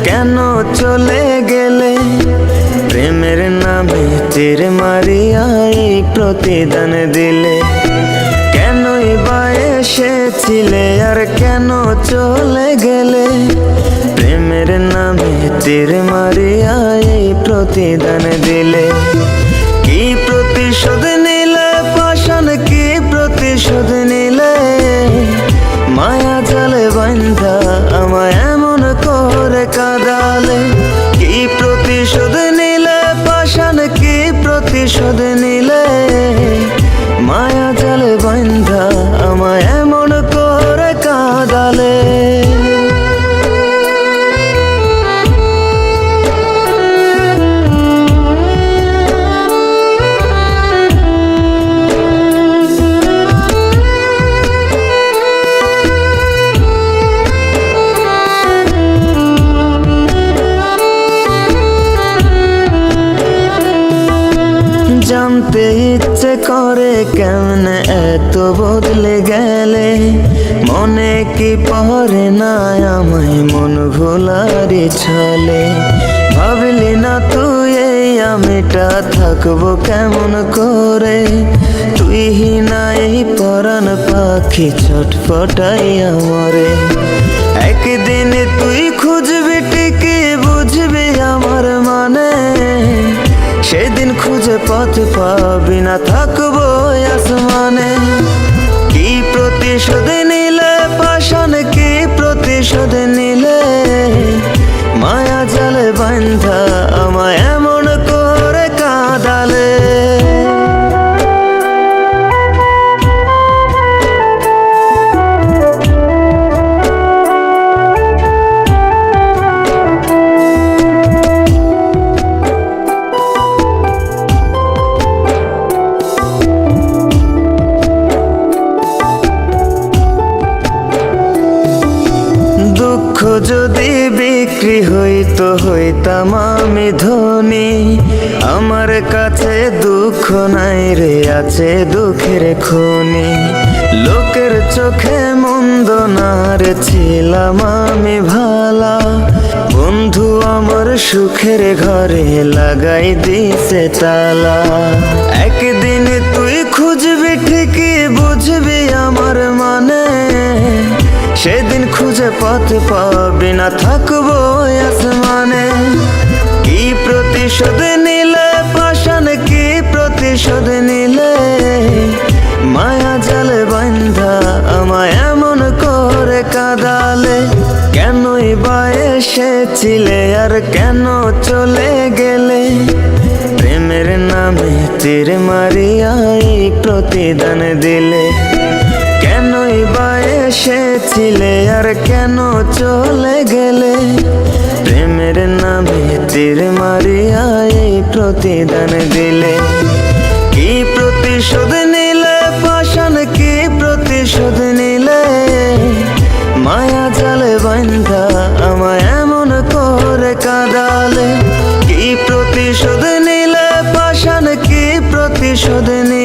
কেন চলে গেলে? প্রেমের নামে তীর মারিয়া এই প্রতিদান দিলে। কেনই বা এসেছিলে আর কেন চলে গেলে? প্রেমের নামে তীর মারিয়া এই প্রতিদান দিলে। কি প্রতিশোধ নিলে পাষাণ, কি প্রতিশোধ নিলে? মায়া জালে বান্ধা আমায় এমন করে কাঁদালে। কি প্রতিশোধ নিলে পাষাণ, কি প্রতিশোধ নিলে? মায়া জালে বান্ধা আমায় এমন করে কাঁদালে। জানতে ইচ্ছে করে কেমনে এত বদলে গেলে। মনে কি পড়ে না আমায় মন ভোলারি ছলে? ভাবলি না তুই এই আমিটা থাকবো কেমন করে? তুই না এই পরাণ পাখি ছটফটাই আমরে। একদিন তুই খুঁজবি ঠিকই বুঝবি আমার মানে। সেদিন খুঁজে পথ পাবি না থাকবো আসমানে। কি প্রতিশোধ নিলে পাষাণ, কি প্রতিশোধ নিলে? মায়া জালে বান্ধা আমায় এমন করে কাঁদালে। দুঃখ যদি বিক্রি হইতো হইতাম আমি ধনী। আমার কাছে দুঃখ নাই রে, আছে দুঃখের খনি। লোকের চোখে মন্দ না রে, ছিলাম আমি ভালা। বন্ধু আমার সুখের ঘরে লাগাই দিছে তালা। একদিন তুই খুঁজবি ঠিকই বুঝবি আমার মানে। সেদিন খুঁজে পথ পাবি না থাকবো আসমানে। কি প্রতিশোধ নিলে পাষাণ, কি প্রতিশোধ নিলে? মায়া জালে বান্ধা আমায় এমন করে কাঁদালে। কেনই বা এসেছিলে আর কেন চলে গেলে? প্রেমের নামে তীর মারিয়া এই প্রতিদান দিলে। কেনই বা এসেছিলে আর কেন চলে গেলে? প্রেমের নামে তীর মারিয়া এই প্রতিদান দিলে। কি প্রতিশোধ নিলে পাষাণ, কি প্রতিশোধ নিলে? মায়া জালে বান্ধা আমায় এমন করে কাঁদালে। কি প্রতিশোধ নিলে পাষাণ, কি প্রতিশোধ নিলে?